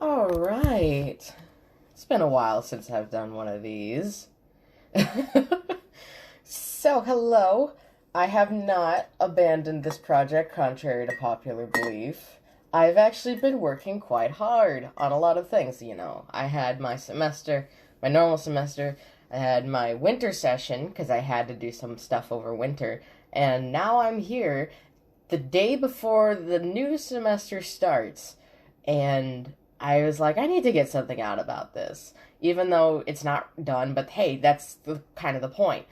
All right. It's been a while since I've done one of these. So, hello. I have not abandoned this project, contrary to popular belief. I've actually been working quite hard on a lot of things, I had my semester, my normal semester. I had my winter session, because I had to do some stuff over winter. And now I'm here the day before the new semester starts. And I was like, I need to get something out about this, even though it's not done. But hey, that's kind of the point.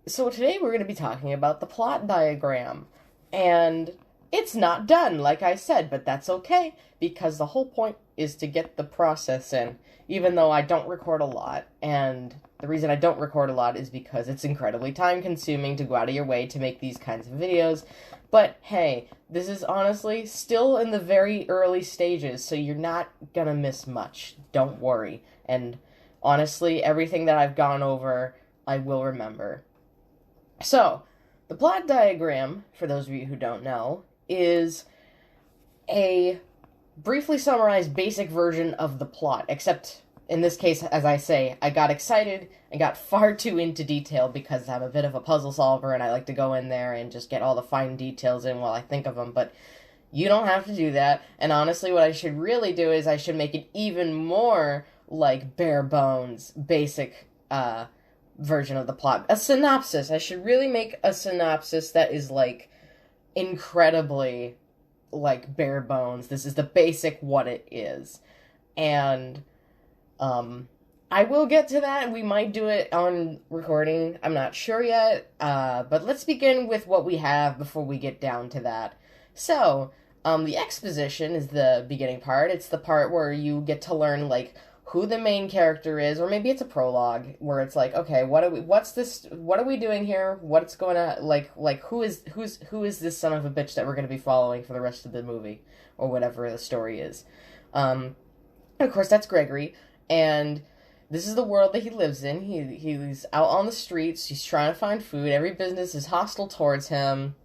So today we're going to be talking about the plot diagram, and it's not done, like I said, but that's okay because the whole point is to get the process in. Even though I don't record a lot, and the reason I don't record a lot is because it's incredibly time consuming to go out of your way to make these kinds of videos. But hey, this is honestly still in the very early stages, so you're not gonna miss much. Don't worry. And honestly, everything that I've gone over, I will remember. So, the plot diagram, for those of you who don't know, is a briefly summarized basic version of the plot, except in this case, as I say, I got excited and got far too into detail because I'm a bit of a puzzle solver and I like to go in there and just get all the fine details in while I think of them, but you don't have to do that. And honestly, what I should really do is I should make it even more like bare bones, basic version of the plot. A synopsis. I should really make a synopsis that is like incredibly like bare bones. This is the basic what it is. And I will get to that, and we might do it on recording. I'm not sure yet. But let's begin with what we have before we get down to that. So, the exposition is the beginning part. It's the part where you get to learn like who the main character is, or maybe it's a prologue where it's like, okay, what are we doing here? What's going on? Like who is this son of a bitch that we're going to be following for the rest of the movie, or whatever the story is. And of course, that's Gregory, and this is the world that he lives in. He's out on the streets. He's trying to find food. Every business is hostile towards him.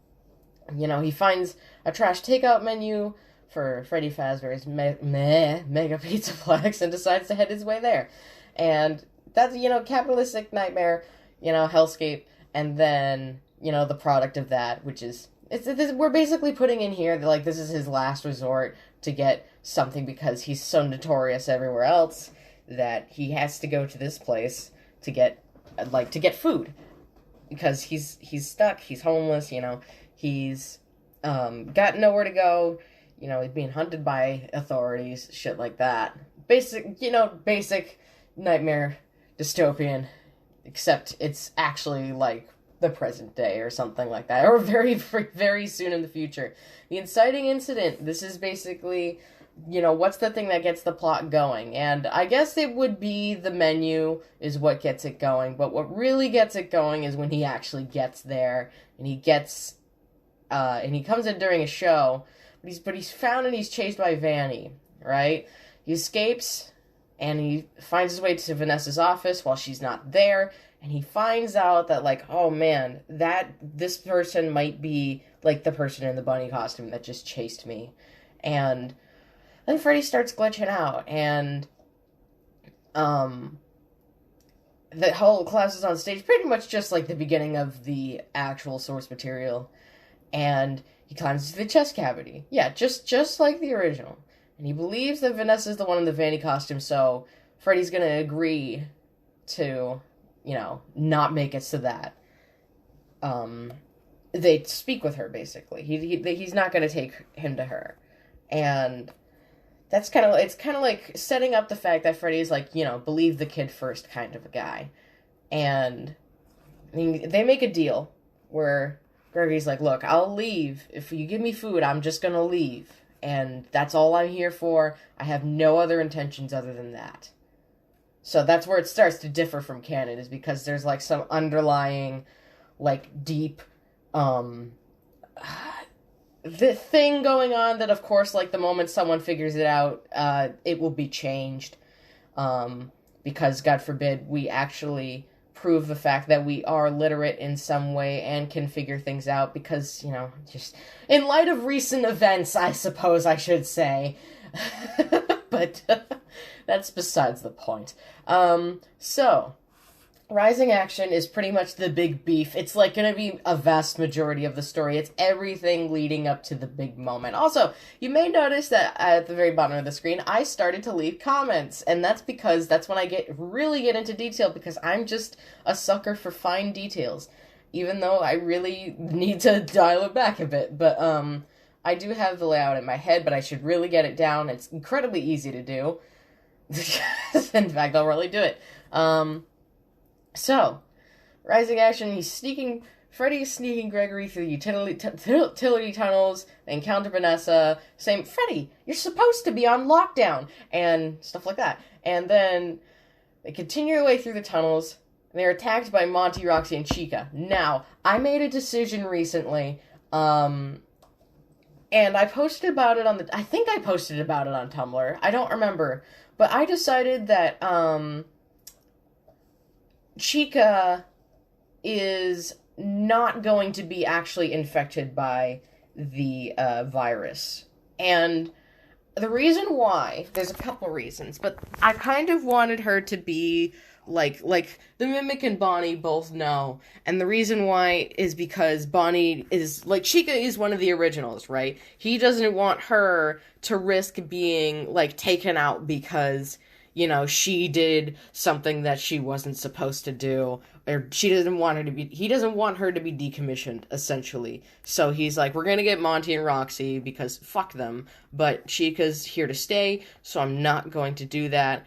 He finds a trash takeout menu for Freddy Fazbear's Mega Pizzaplex and decides to head his way there. And that's, capitalistic nightmare, hellscape, and then, the product of that, which is, we're basically putting in here that, like, this is his last resort to get something because he's so notorious everywhere else that he has to go to this place to get food. Because he's stuck, he's homeless, he's got nowhere to go. He's being hunted by authorities, shit like that. Basic nightmare dystopian, except it's actually, like, the present day or something like that, or very, very soon in the future. The inciting incident, this is basically, what's the thing that gets the plot going? And I guess it would be the menu is what gets it going, but what really gets it going is when he actually gets there, and he comes in during a show. But he's found and he's chased by Vanny, right? He escapes, and he finds his way to Vanessa's office while she's not there, and he finds out that, like, oh man, this person might be, like, the person in the bunny costume that just chased me. And then Freddy starts glitching out, and the whole class is on stage, pretty much just like the beginning of the actual source material, and he climbs into the chest cavity. Yeah, just like the original. And he believes that Vanessa's the one in the Vanny costume, so Freddy's gonna agree to, not make it so that they speak with her, basically. He's not gonna take him to her. And it's kind of like setting up the fact that Freddy's like, believe the kid first kind of a guy. And, I mean, they make a deal where Gregory's like, look, I'll leave. If you give me food, I'm just gonna leave. And that's all I'm here for. I have no other intentions other than that. So that's where it starts to differ from canon, is because there's, like, some underlying, like, deep, the thing going on that, of course, like, the moment someone figures it out, it will be changed. Because, God forbid, we actually prove the fact that we are literate in some way and can figure things out because, just in light of recent events, I suppose I should say. But that's besides the point. So, Rising Action is pretty much the big beef. It's like going to be a vast majority of the story. It's everything leading up to the big moment. Also, you may notice that at the very bottom of the screen, I started to leave comments, and that's because that's when I really get into detail, because I'm just a sucker for fine details, even though I really need to dial it back a bit. But I do have the layout in my head, but I should really get it down. It's incredibly easy to do. In fact, I'll really do it. So, Rising Action, Freddy is sneaking Gregory through the utility tunnels. They encounter Vanessa, saying, Freddy, you're supposed to be on lockdown, and stuff like that. And then they continue their way through the tunnels, and they're attacked by Monty, Roxy, and Chica. Now, I made a decision recently, and I posted about it I think I posted about it on Tumblr. I don't remember. But I decided that, Chica is not going to be actually infected by the virus. And the reason why, there's a couple reasons, but I kind of wanted her to be like the Mimic and Bonnie both know. And the reason why is because Bonnie is, like, Chica is one of the originals, right? He doesn't want her to risk being, like, taken out because, you know, she did something that she wasn't supposed to do, or he doesn't want her to be decommissioned, essentially. So he's like, we're gonna get Monty and Roxy, because fuck them, but Chica's here to stay, so I'm not going to do that,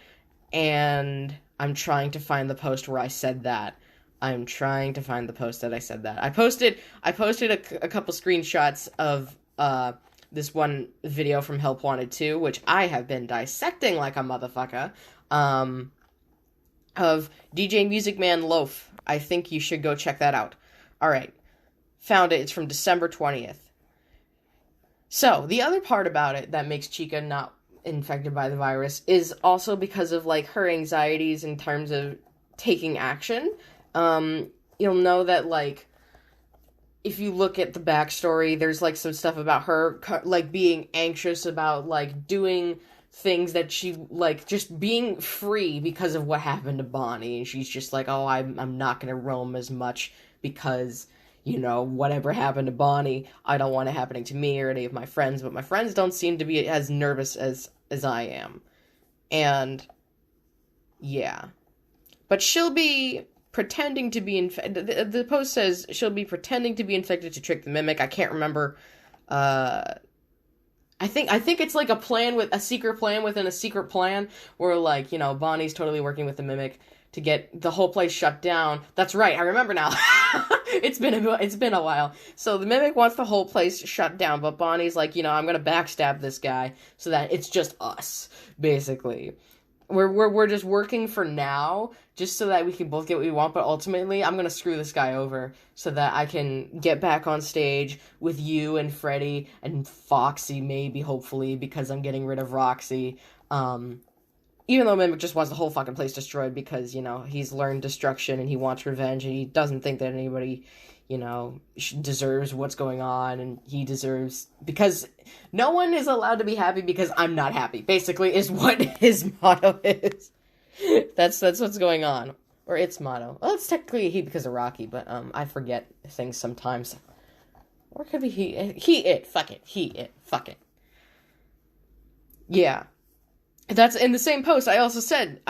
and I'm trying to find the post where I said that. I'm trying to find the post that I said that. I posted a couple screenshots of, this one video from Help Wanted 2, which I have been dissecting like a motherfucker, of DJ Music Man Loaf. I think you should go check that out. Alright. Found it. It's from December 20th. So, the other part about it that makes Chica not infected by the virus is also because of, like, her anxieties in terms of taking action. You'll know that, like, if you look at the backstory, there's, like, some stuff about her, like, being anxious about, like, doing things that she, like, just being free because of what happened to Bonnie, and she's just like, oh, I'm not gonna roam as much because, you know, whatever happened to Bonnie, I don't want it happening to me or any of my friends, but my friends don't seem to be as nervous as I am. And, yeah. But she'll be pretending to be infected. The post says she'll be pretending to be infected to trick the Mimic. I can't remember. I think it's like a secret plan within a secret plan, where, like, you know, Bonnie's totally working with the Mimic to get the whole place shut down. That's right, I remember now. It's been a while. So the Mimic wants the whole place shut down, but Bonnie's like, you know, I'm gonna backstab this guy so that it's just us, basically. We're just working for now, just so that we can both get what we want, but ultimately, I'm gonna screw this guy over so that I can get back on stage with you and Freddy and Foxy, maybe, hopefully, because I'm getting rid of Roxy. Even though Mimic just wants the whole fucking place destroyed because, you know, he's learned destruction and he wants revenge, and he doesn't think that anybody, you know, deserves what's going on, and he deserves, because no one is allowed to be happy because I'm not happy, basically, is what his motto is. That's what's going on. Or its motto. Well, it's technically a he because of Rocky, but I forget things sometimes. Or it could be he, fuck it. Yeah. That's in the same post. I also said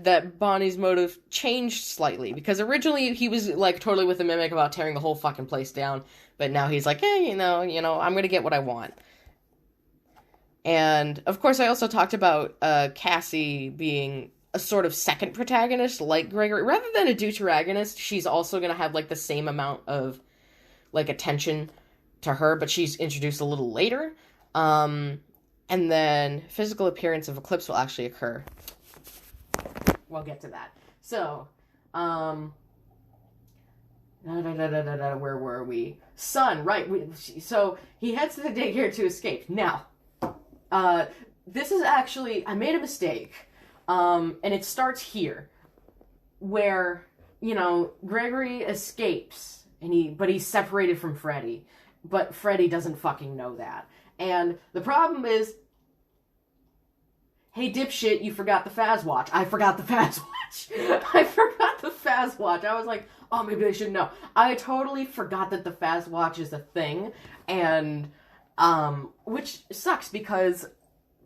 that Bonnie's motive changed slightly, because originally he was, like, totally with the Mimic about tearing the whole fucking place down, but now he's like, you know, I'm gonna get what I want. And of course, I also talked about Cassie being a sort of second protagonist, like Gregory, rather than a deuteragonist. She's also gonna have, like, the same amount of, like, attention to her, but she's introduced a little later. And then physical appearance of Eclipse will actually occur. We'll get to that. So, where were we? Sun, right. So, he heads to the daycare to escape. Now, this is actually, I made a mistake. And it starts here, where, you know, Gregory escapes, but he's separated from Freddy. But Freddy doesn't fucking know that. And the problem is, hey, dipshit, you forgot the Faz watch. I forgot the Faz watch. I forgot the Faz watch. I was like, oh, maybe I should know. I totally forgot that the Faz watch is a thing, and, which sucks because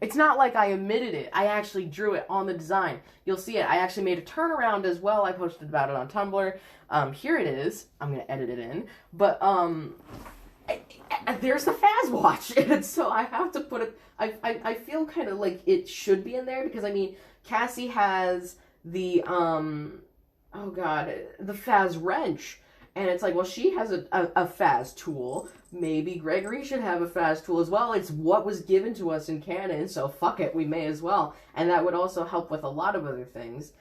it's not like I omitted it. I actually drew it on the design. You'll see it. I actually made a turnaround as well. I posted about it on Tumblr. Here it is. I'm going to edit it in. But, there's the Faz watch. And so I have to put it... I feel kind of like it should be in there because, I mean, Cassie has the, oh god, the Faz wrench. And it's like, well, she has a Faz tool. Maybe Gregory should have a Faz tool as well. It's what was given to us in canon, so fuck it, we may as well. And that would also help with a lot of other things.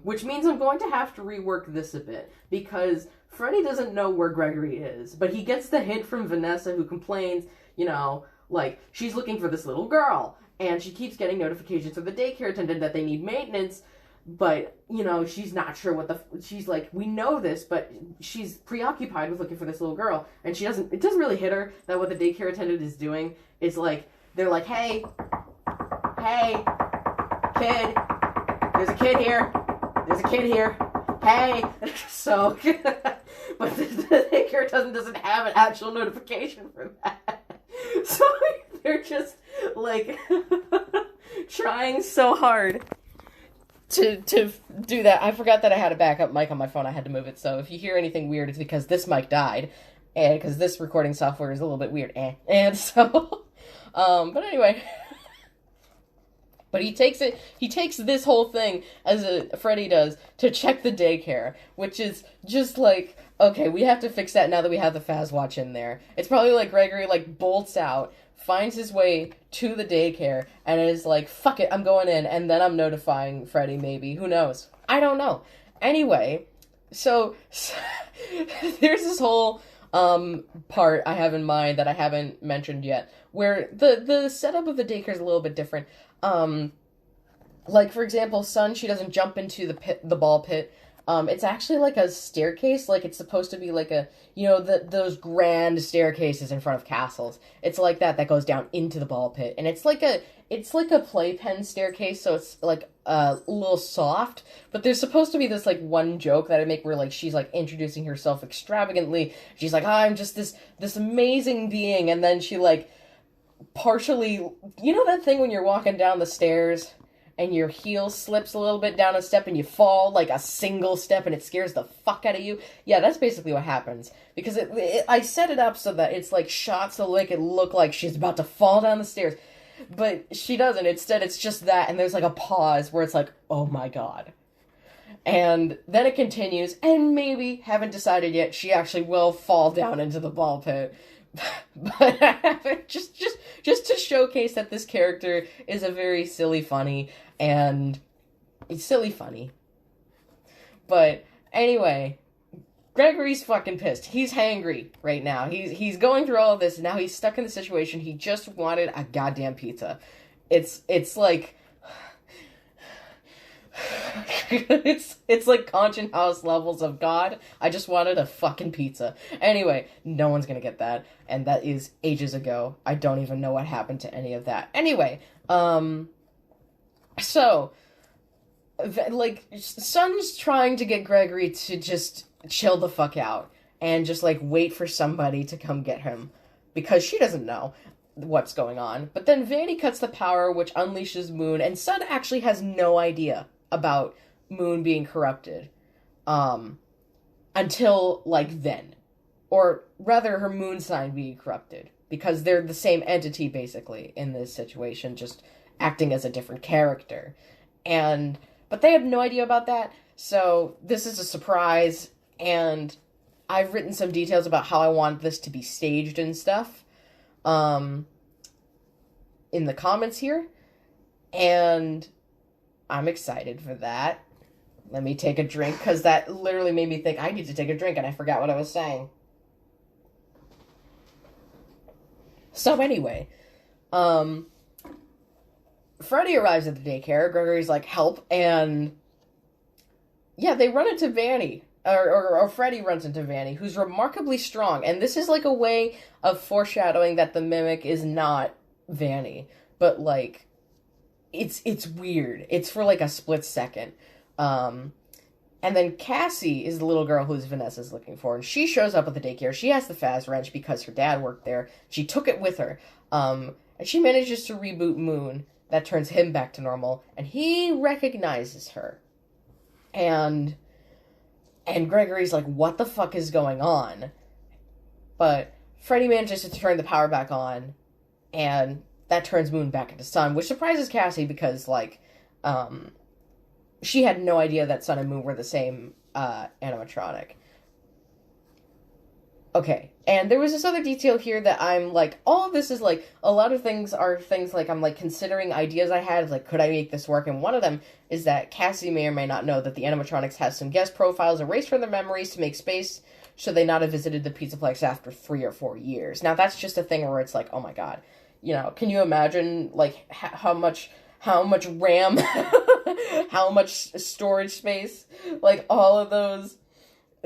Which means I'm going to have to rework this a bit, because Freddy doesn't know where Gregory is, but he gets the hint from Vanessa, who complains, you know, like, she's looking for this little girl, and she keeps getting notifications from the daycare attendant that they need maintenance, but, you know, she's not sure what she's like, we know this, but she's preoccupied with looking for this little girl, and it doesn't really hit her that what the daycare attendant is doing is like, they're like, hey, kid, there's a kid here, hey, so, but the daycare attendant doesn't have an actual notification for that, so they're just, like, trying so hard to do that. I forgot that I had a backup mic on my phone. I had to move it. So if you hear anything weird, it's because this mic died, and because this recording software is a little bit weird. And so, but anyway, but he takes this whole thing as Freddy does to check the daycare, which is just like, okay, we have to fix that now that we have the Faz watch in there. It's probably like Gregory like bolts out, finds his way to the daycare, and is like, fuck it, I'm going in, and then I'm notifying Freddy, maybe. Who knows? I don't know. Anyway, so there's this whole part I have in mind that I haven't mentioned yet, where the setup of the daycare is a little bit different. Like, for example, Sun, she doesn't jump into the ball pit. It's actually like a staircase, like it's supposed to be like a, you know, those grand staircases in front of castles. It's like that goes down into the ball pit, and it's like a playpen staircase, so it's like a little soft, but there's supposed to be this like one joke that I make where like she's like introducing herself extravagantly. She's like, oh, I'm just this amazing being, and then she like partially, you know that thing when you're walking down the stairs and your heel slips a little bit down a step and you fall like a single step and it scares the fuck out of you? Yeah, that's basically what happens. Because I set it up so that it's like shot so like it look like she's about to fall down the stairs. But she doesn't. Instead, it's just that, and there's like a pause where it's like, oh my god. And then it continues, and maybe, haven't decided yet, she actually will fall down into the ball pit. But just to showcase that this character is a very silly funny, and it's silly funny. But anyway, Gregory's fucking pissed. He's hangry right now. He's going through all of this, and now he's stuck in the situation. He just wanted a goddamn pizza. It's like it's like Conscience House levels of God. I just wanted a fucking pizza. Anyway, no one's gonna get that, and that is ages ago. I don't even know what happened to any of that. Anyway, so, like, Sun's trying to get Gregory to just chill the fuck out, and just, like, wait for somebody to come get him, because she doesn't know what's going on. But then Vanny cuts the power, which unleashes Moon, and Sun actually has no idea about Moon being corrupted, until, like, then. Or, rather, her moon sign being corrupted, because they're the same entity, basically, in this situation, just acting as a different character. But they have no idea about that, so this is a surprise, and I've written some details about how I want this to be staged and stuff, in the comments here, and I'm excited for that. Let me take a drink, because that literally made me think I need to take a drink, and I forgot what I was saying. So anyway, Freddy arrives at the daycare. Gregory's like, help, and yeah, they run into Vanny, or Freddy runs into Vanny, who's remarkably strong, and this is like a way of foreshadowing that the Mimic is not Vanny, but like it's weird. It's for like a split second. Um, and then Cassie is the little girl who's Vanessa's looking for, and she shows up at the daycare. She has the Faz wrench because her dad worked there. She took it with her, and she manages to reboot Moon. That turns him back to normal, and he recognizes her. And Gregory's like, what the fuck is going on? But Freddy manages to turn the power back on, and that turns Moon back into Sun, which surprises Cassie because, like, she had no idea that Sun and Moon were the same animatronic. Okay, and there was this other detail here that I'm like, all of this is like, a lot of things are things like I'm like considering ideas I had, like, could I make this work? And one of them is that Cassie may or may not know that the animatronics have some guest profiles erased from their memories to make space should they not have visited the Pizzaplex after 3 or 4 years. Now, that's just a thing where it's like, oh my god, you know, can you imagine, like, how much RAM, how much storage space, like, all of those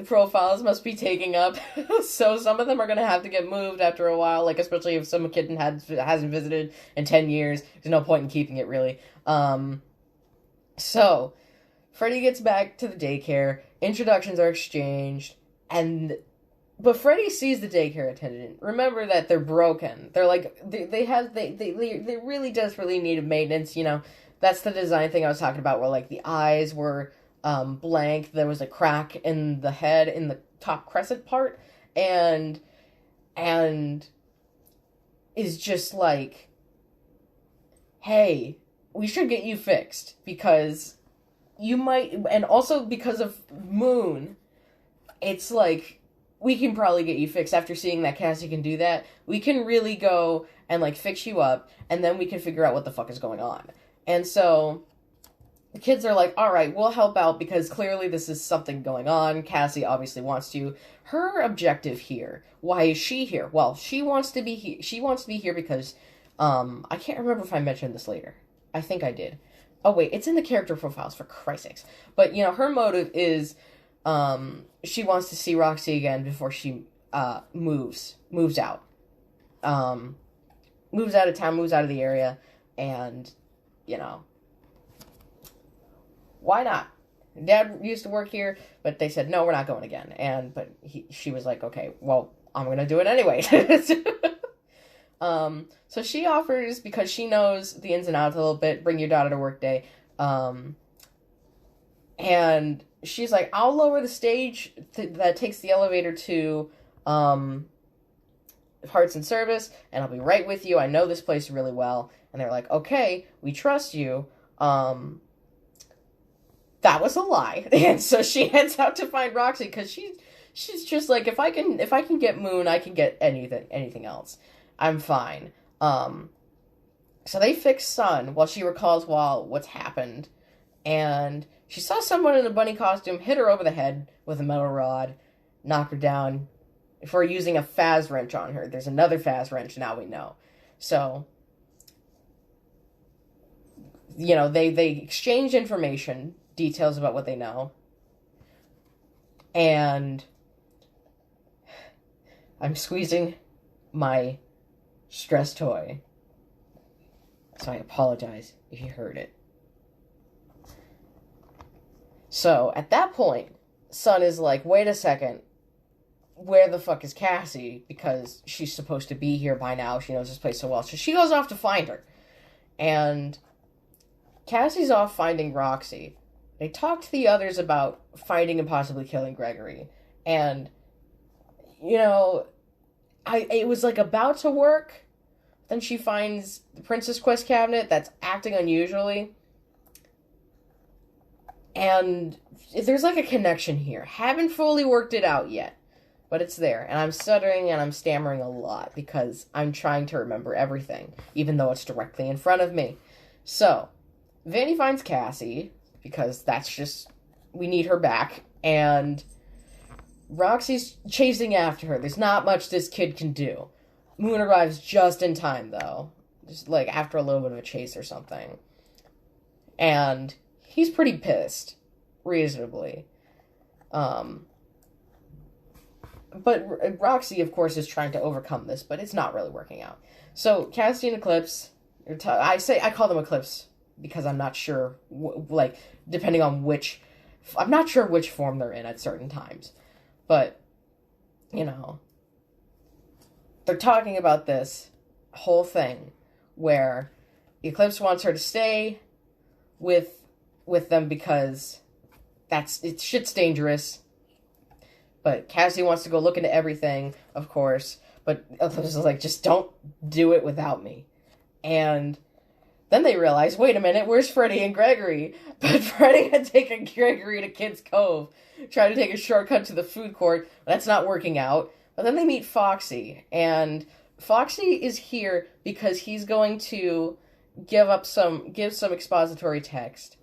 profiles must be taking up. So some of them are going to have to get moved after a while, like, especially if some kid hasn't visited in 10 years. There's no point in keeping it, really. So, Freddy gets back to the daycare, introductions are exchanged, but Freddy sees the daycare attendant. Remember that they're broken. They're like, they really desperately need maintenance, you know. That's the design thing I was talking about, where, like, the eyes were blank. There was a crack in the head, in the top crescent part, and is just like, hey, we should get you fixed, because you might, and also because of Moon, it's like, we can probably get you fixed. After seeing that Cassie can do that, we can really go and, like, fix you up, and then we can figure out what the fuck is going on. And so the kids are like, all right, we'll help out, because clearly this is something going on. Cassie obviously wants to. Her objective here, why is she here? Well, she wants to be here. She wants to be here because, I can't remember if I mentioned this later. I think I did. Oh, wait, it's in the character profiles, for Christ's sakes. But, you know, her motive is, she wants to see Roxy again before she, moves out. Moves out of town, moves out of the area, and, you know, why not? Dad used to work here, but they said, no, we're not going again. But she was like, okay, well, I'm going to do it anyway. So she offers, because she knows the ins and outs a little bit, bring your daughter to work day. And she's like, I'll lower the stage that takes the elevator to, parts and service, and I'll be right with you. I know this place really well. And they're like, okay, we trust you. That was a lie. And so she heads out to find Roxy, because she's just like, if I can get Moon, I can get anything else. I'm fine. So they fix Sun while she recalls what's happened. And she saw someone in a bunny costume hit her over the head with a metal rod, knock her down for using a Faz wrench on her. There's another Faz wrench, now we know. So, you know, they exchange information, details about what they know. And I'm squeezing my stress toy, so I apologize if you heard it. So, at that point, Sun is like, wait a second, where the fuck is Cassie? Because she's supposed to be here by now, she knows this place so well. So she goes off to find her. And Cassie's off finding Roxy. They talk to the others about finding and possibly killing Gregory. And, you know, it was like about to work. Then she finds the Princess Quest cabinet that's acting unusually. And there's like a connection here. Haven't fully worked it out yet, but it's there. And I'm stuttering and I'm stammering a lot because I'm trying to remember everything, even though it's directly in front of me. So, Vanny finds Cassie, because that's just, we need her back, and Roxy's chasing after her. There's not much this kid can do. Moon arrives just in time, though. Just, like, after a little bit of a chase or something. And he's pretty pissed, reasonably. But Roxy, of course, is trying to overcome this, but it's not really working out. So, Cassie and Eclipse, I call them Eclipse because I'm not sure, like, depending on I'm not sure which form they're in at certain times. But, you know, they're talking about this whole thing where Eclipse wants her to stay with them because shit's dangerous. But Cassie wants to go look into everything, of course. But Eclipse is like, just don't do it without me. And then they realize, wait a minute, where's Freddy and Gregory? But Freddy had taken Gregory to Kid's Cove, trying to take a shortcut to the food court. That's not working out. But then they meet Foxy, and Foxy is here because he's going to give some expository text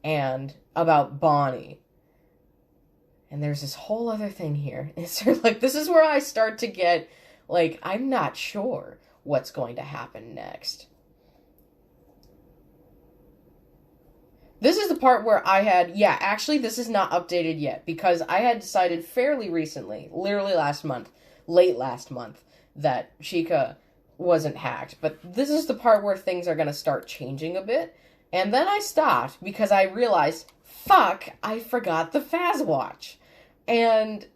and about Bonnie. And there's this whole other thing here. It's sort of like, this is where I start to get, like, I'm not sure what's going to happen next. This is the part where actually this is not updated yet, because I had decided fairly recently, literally late last month, that Chica wasn't hacked. But this is the part where things are going to start changing a bit. And then I stopped because I realized, fuck, I forgot the Fazwatch. And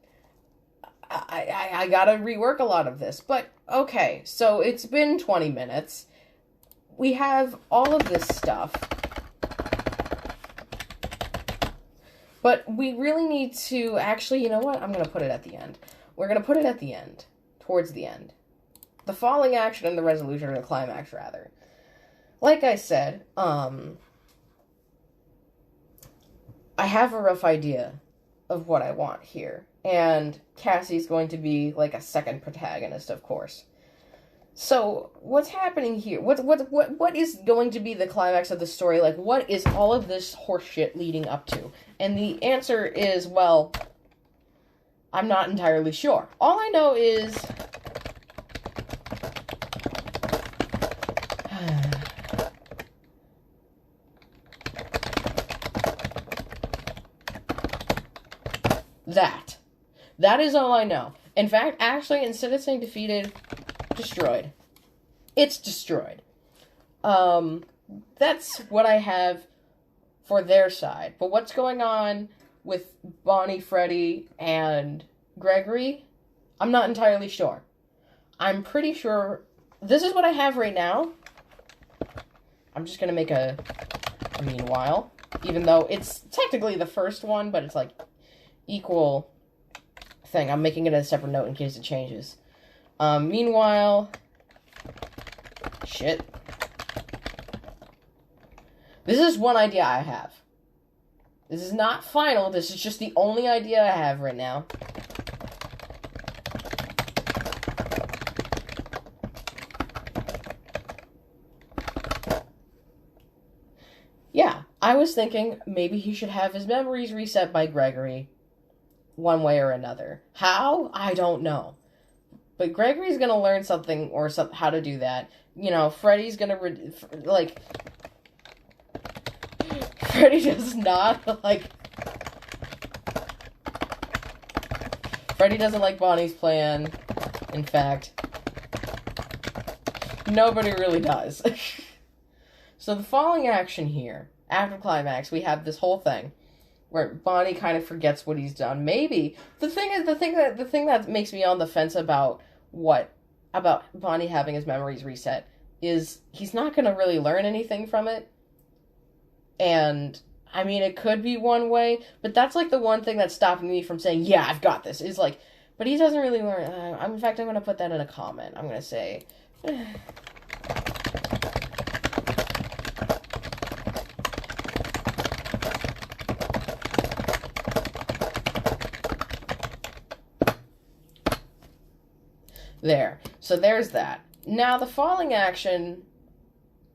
I gotta rework a lot of this. But, okay, so it's been 20 minutes. We have all of this stuff. But we really need to, actually, you know what? I'm going to put it at the end. We're going to put it at the end. Towards the end. The falling action and the resolution, or the climax, rather. Like I said, I have a rough idea of what I want here. And Cassie's going to be, like, a second protagonist, of course. So, what's happening here? What is going to be the climax of the story? Like, what is all of this horseshit leading up to? And the answer is, well, I'm not entirely sure. All I know is that is all I know. In fact, actually, instead of saying defeated, destroyed. It's destroyed. That's what I have for their side. But what's going on with Bonnie, Freddy, and Gregory, I'm not entirely sure. I'm pretty sure this is what I have right now. I'm just gonna make a meanwhile, even though it's technically the first one, but it's like equal thing. I'm making it a separate note in case it changes. Meanwhile, shit. This is one idea I have. This is not final. This is just the only idea I have right now. Yeah, I was thinking maybe he should have his memories reset by Gregory one way or another. How? I don't know. But Gregory's gonna learn something or how to do that. You know, Freddy's gonna, Freddy does not, like... Freddy doesn't like Bonnie's plan. In fact, nobody really does. So the falling action here, after climax, we have this whole thing where Bonnie kind of forgets what he's done. Maybe the thing that makes me on the fence about Bonnie having his memories reset is he's not going to really learn anything from it. And I mean, it could be one way, but that's like the one thing that's stopping me from saying, yeah, I've got this. Is like, but he doesn't really learn. In fact, I'm going to put that in a comment. I'm going to say. There. So there's that. Now, the falling action,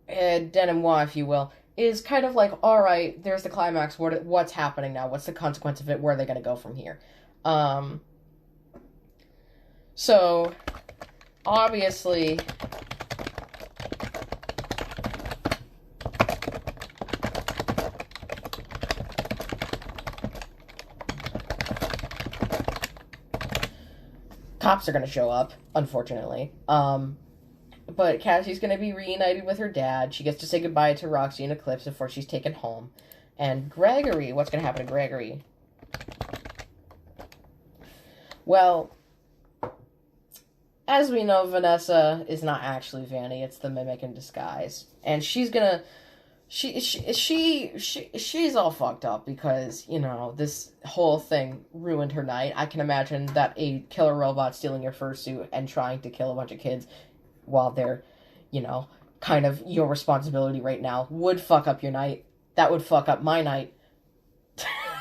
denouement, if you will, is kind of like, alright, there's the climax, what's happening now? What's the consequence of it? Where are they going to go from here? So, obviously... cops are going to show up, unfortunately. But But Cassie's gonna be reunited with her dad. She gets to say goodbye to Roxy and Eclipse before she's taken home. And Gregory, what's gonna happen to Gregory? Well, as we know, Vanessa is not actually Vanny. It's the mimic in disguise. And she's gonna... She's all fucked up because, you know, this whole thing ruined her night. I can imagine that a killer robot stealing your fursuit and trying to kill a bunch of kids while they're, you know, kind of your responsibility right now would fuck up your night. That would fuck up my night.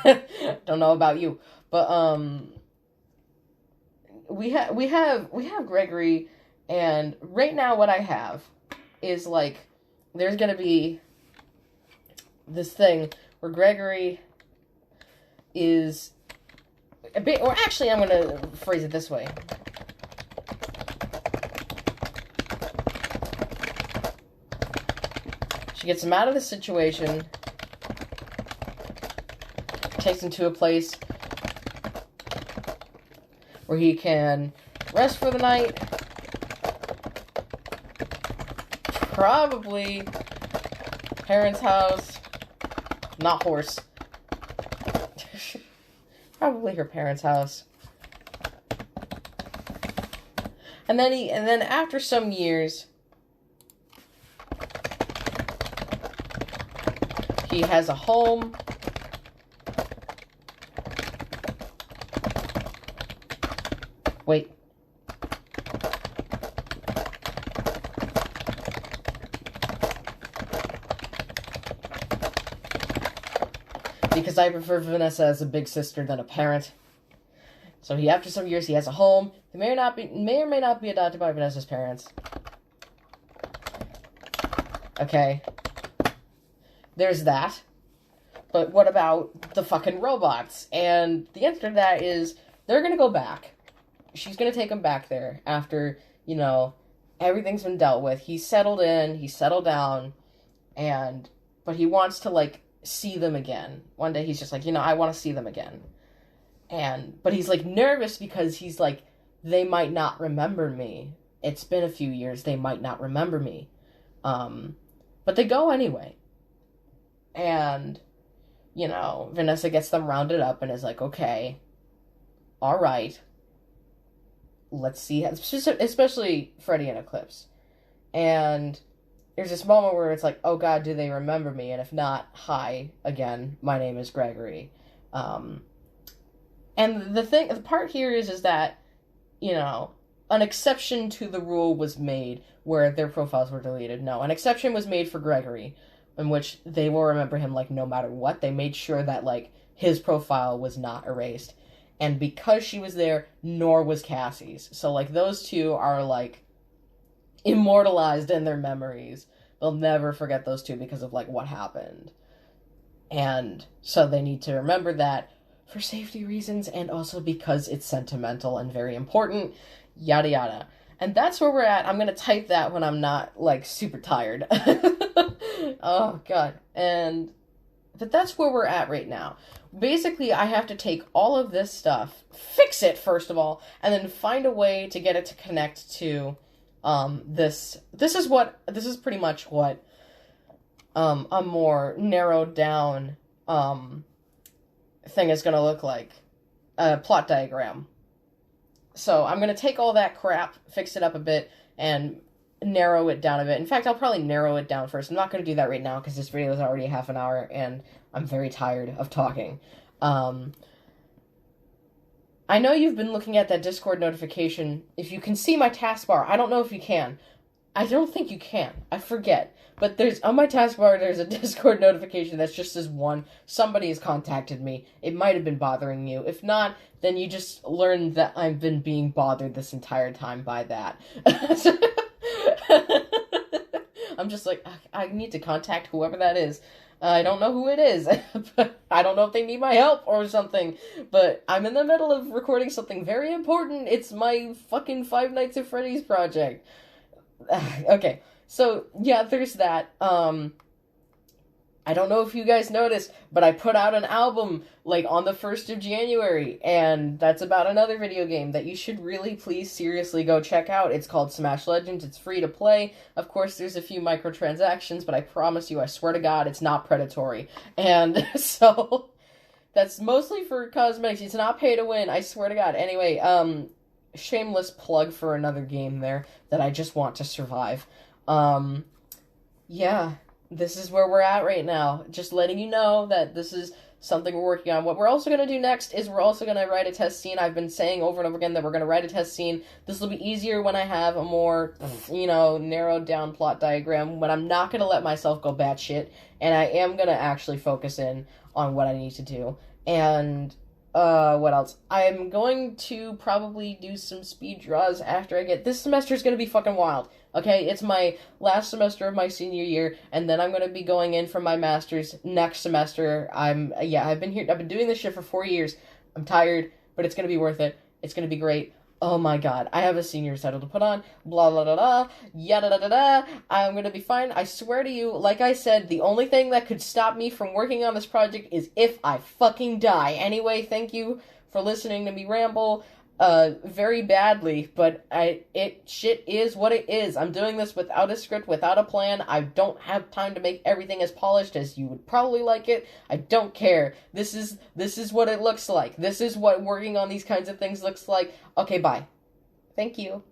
Don't know about you, but we have Gregory, and right now what I have is like there's gonna be this thing where Gregory is a bit, or actually I'm gonna phrase it this way. She gets him out of the situation, takes him to a place where he can rest for the night, probably parents' house, not horse, probably her parents' house, and then after some years, he has a home. Wait. Because I prefer Vanessa as a big sister than a parent. So after some years, he has a home. He may or may not be adopted by Vanessa's parents. Okay. There's that. But what about the fucking robots? And the answer to that is they're gonna go back. She's gonna take him back there after, you know, everything's been dealt with. He's settled in, he's settled down, but he wants to, like, see them again. One day he's just like, you know, I want to see them again. But he's, like, nervous because he's like, they might not remember me. It's been a few years, they might not remember me. But they go anyway. And, you know, Vanessa gets them rounded up and is like, okay, all right, let's see, especially Freddy and Eclipse. And there's this moment where it's like, oh god, do they remember me? And if not, hi, again, my name is Gregory. And the part here is that, you know, an exception to the rule was made where their profiles were deleted. No, an exception was made for Gregory, in which they will remember him, like, no matter what. They made sure that, like, his profile was not erased. And because she was there, nor was Cassie's. So, like, those two are, like, immortalized in their memories. They'll never forget those two because of, like, what happened. And so they need to remember that for safety reasons and also because it's sentimental and very important, yada yada. And that's where we're at. I'm going to type that when I'm not, like, super tired. Oh, God. But that's where we're at right now. Basically, I have to take all of this stuff, fix it, first of all, and then find a way to get it to connect to, this. This is pretty much what, a more narrowed down, thing is going to look like. A plot diagram. So I'm going to take all that crap, fix it up a bit, and narrow it down a bit. In fact, I'll probably narrow it down first. I'm not going to do that right now because this video is already half an hour and I'm very tired of talking. I know you've been looking at that Discord notification. If you can see my taskbar, I don't know if you can. I don't think you can. I forget. But on my taskbar, there's a Discord notification that's just says one. Somebody has contacted me. It might have been bothering you. If not, then you just learned that I've been being bothered this entire time by that. I'm just like, I need to contact whoever that is. I don't know who it is. I don't know if they need my help or something. But I'm in the middle of recording something very important. It's my fucking Five Nights at Freddy's project. Okay. So, yeah, there's that. I I don't know if you guys noticed, but I put out an album like on the 1st of January, and that's about another video game that you should really please seriously go check out. It's called Smash Legends. It's free to play. Of course, there's a few microtransactions, but I promise you, I swear to God, it's not predatory. And so that's mostly for cosmetics. It's not pay to win, I swear to God. Anyway, shameless plug for another game there that I just want to survive. Yeah, this is where we're at right now. Just letting you know that this is something we're working on. What we're also going to do next is we're also going to write a test scene. I've been saying over and over again that we're going to write a test scene. This will be easier when I have a more, narrowed down plot diagram, when I'm not going to let myself go batshit, and I am going to actually focus in on what I need to do. And, what else? I'm going to probably do some speed draws after I get... This semester is going to be fucking wild. Okay, it's my last semester of my senior year, and then I'm going to be going in for my master's next semester. I've been doing this shit for 4 years. I'm tired, but it's going to be worth it. It's going to be great. Oh my God, I have a senior recital to put on, blah, blah, blah, blah, yada, da, da, da. I'm going to be fine. I swear to you, like I said, the only thing that could stop me from working on this project is if I fucking die. Anyway, thank you for listening to me ramble. Very badly, but shit is what it is. I'm doing this without a script, without a plan. I don't have time to make everything as polished as you would probably like it. I don't care. This is what it looks like. This is what working on these kinds of things looks like. Okay, bye. Thank you.